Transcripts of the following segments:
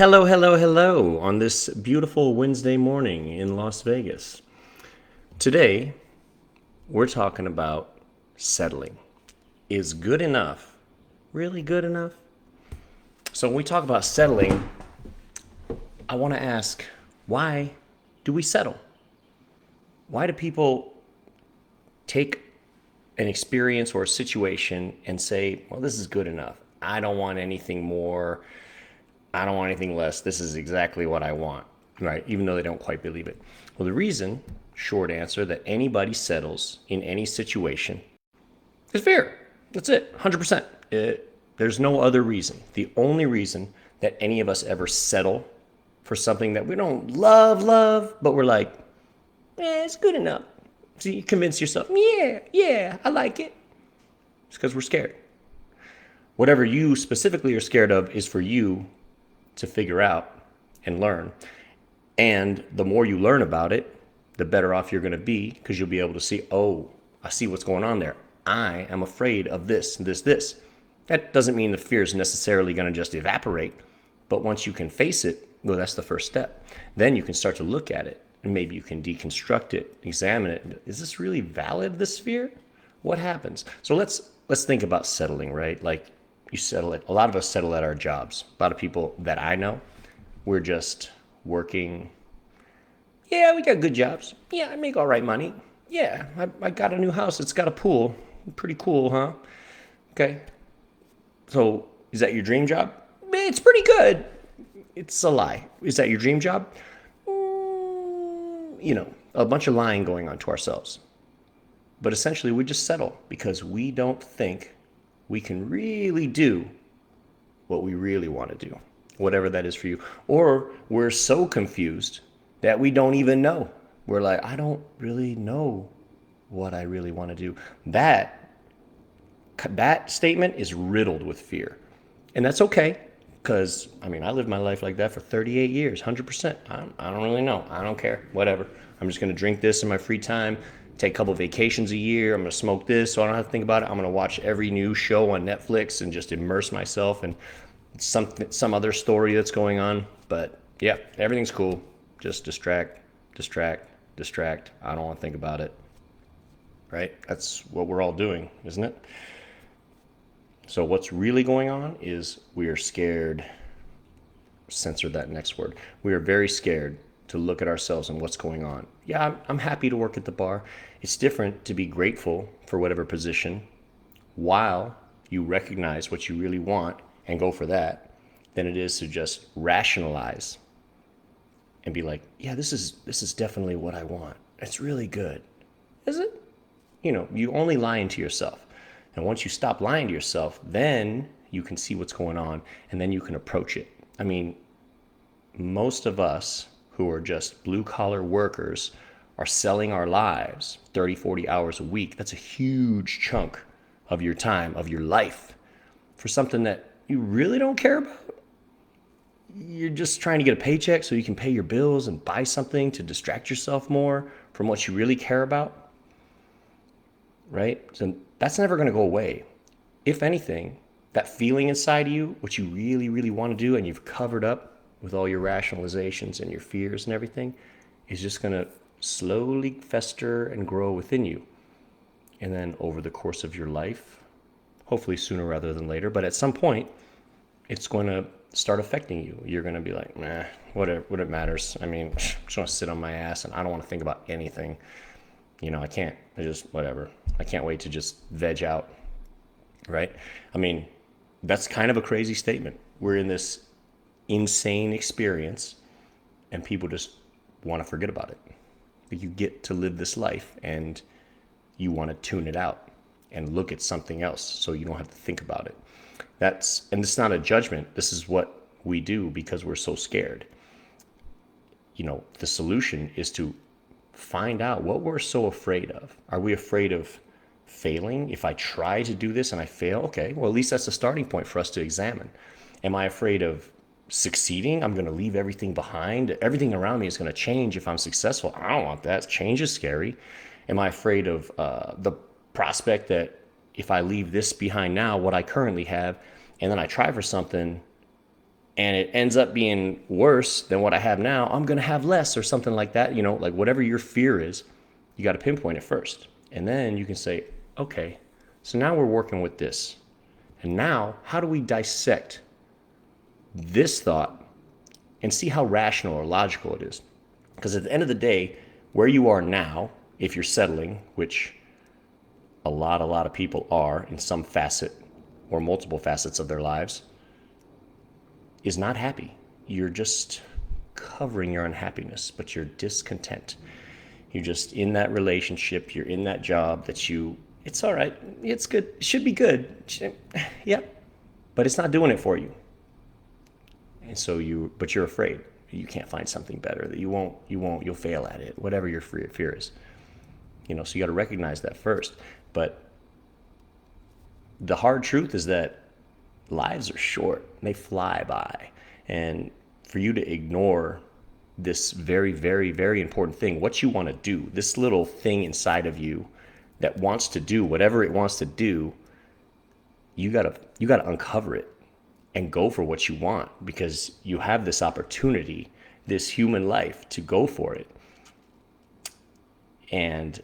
Hello, hello, hello on this beautiful Wednesday morning in Las Vegas. Today, we're talking about settling. Is good enough really good enough? So, when we talk about settling, I want to ask, why do we settle? Why do people take an experience or a situation and say, well, this is good enough? I don't want anything more. I don't want anything less. This is exactly what I want, right? Even though they don't quite believe it. Well, the reason, short answer, that anybody settles in any situation is fear. That's it, 100%. There's no other reason. The only reason that any of us ever settle for something that we don't love, but we're like, it's good enough. So you convince yourself, yeah, I like it. It's because we're scared. Whatever you specifically are scared of is for you to figure out and learn. And the more you learn about it, the better off you're going to be because you'll be able to see, oh, I see what's going on there. I am afraid of this, this. That doesn't mean the fear is necessarily going to just evaporate. But once you can face it, well, that's the first step. Then you can start to look at it and maybe you can deconstruct it, examine it. Is this really valid, this fear? What happens? So let's think about settling, right? Like you settle it. A lot of us settle at our jobs. A lot of people that I know, we're just working. Yeah, we got good jobs. Yeah, I make all right money. Yeah, I got a new house. It's got a pool. Pretty cool, huh? Okay. So is that your dream job? It's pretty good. It's a lie. Is that your dream job? A bunch of lying going on to ourselves. But essentially, we just settle because we don't think we can really do what we really want to do, whatever that is for you. Or we're so confused that we don't even know. We're like, I don't really know what I really want to do. That statement is riddled with fear. And that's okay because, I lived my life like that for 38 years, 100%. I don't really know. I don't care. Whatever. I'm just going to drink this in my free time, take a couple vacations a year. I'm going to smoke this so I don't have to think about it. I'm going to watch every new show on Netflix and just immerse myself in some other story that's going on. But yeah, everything's cool. Just distract, distract, distract. I don't want to think about it. Right? That's what we're all doing, isn't it? So what's really going on is we are scared. Censor that next word. We are very scared to look at ourselves and what's going on. Yeah, I'm happy to work at the bar. It's different to be grateful for whatever position while you recognize what you really want and go for that than it is to just rationalize and be like, yeah, this is definitely what I want. It's really good. Is it? You only lying to yourself. And once you stop lying to yourself, then you can see what's going on and then you can approach it. Most of us who are just blue collar workers are selling our lives 30, 40 hours a week. That's a huge chunk of your time, of your life, for something that you really don't care about. You're just trying to get a paycheck so you can pay your bills and buy something to distract yourself more from what you really care about, right? So that's never going to go away. If anything, that feeling inside of you, what you really, really want to do, and you've covered up with all your rationalizations and your fears and everything, is just going to slowly fester and grow within you. And then over the course of your life, hopefully sooner rather than later, but at some point, it's going to start affecting you. You're going to be like, nah, what it matters. I just want to sit on my ass and I don't want to think about anything. I can't. Whatever. I can't wait to just veg out. Right? That's kind of a crazy statement. We're in this insane experience and people just want to forget about it. You get to live this life and you want to tune it out and look at something else so you don't have to think about it. And it's not a judgment. This is what we do because we're so scared. The solution is to find out what we're so afraid of. Are we afraid of failing? If I try to do this and I fail, okay, well, at least that's a starting point for us to examine. Am I afraid of succeeding? I'm going to leave everything behind. Everything around me is going to change if I'm successful. I don't want that. Change is scary. Am I afraid of the prospect that if I leave this behind now, what I currently have, and then I try for something and it ends up being worse than what I have now, I'm going to have less or something like that. Like whatever your fear is, you got to pinpoint it first. And then you can say, okay, so now we're working with this. And now, how do we dissect this thought and see how rational or logical it is? Because at the end of the day, where you are now, if you're settling, which a lot of people are in some facet or multiple facets of their lives, is not happy. You're just covering your unhappiness, but you're discontent. You're just in that relationship, you're in that job it's all right, it's good, it should be good. Yep, but it's not doing it for you. And so but you're afraid you can't find something better, that you'll fail at it, whatever your fear is. So you got to recognize that first. But the hard truth is that lives are short, they fly by. And for you to ignore this very, very, very important thing, what you want to do, this little thing inside of you that wants to do whatever it wants to do, you gotta uncover it and go for what you want, because you have this opportunity, this human life, to go for it. And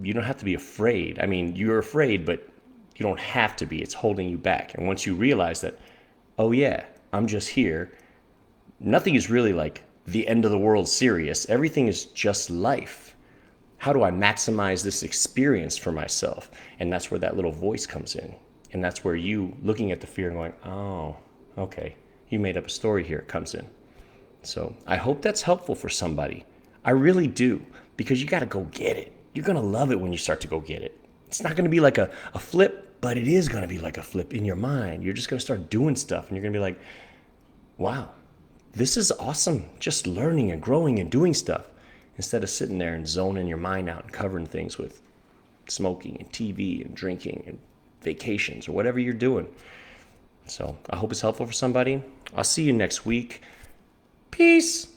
you don't have to be afraid. I mean, you're afraid, but you don't have to be. It's holding you back. And once you realize that, oh yeah, I'm just here, nothing is really like the end of the world serious. Everything is just life. How do I maximize this experience for myself? And that's where that little voice comes in. And that's where you looking at the fear and going, oh, okay, you made up a story here, comes in. So I hope that's helpful for somebody. I really do, because you got to go get it. You're going to love it when you start to go get it. It's not going to be like a flip, but it is going to be like a flip in your mind. You're just going to start doing stuff, and you're going to be like, wow, this is awesome. Just learning and growing and doing stuff, instead of sitting there and zoning your mind out and covering things with smoking and TV and drinking and vacations or whatever you're doing. So I hope it's helpful for somebody. I'll see you next week. Peace.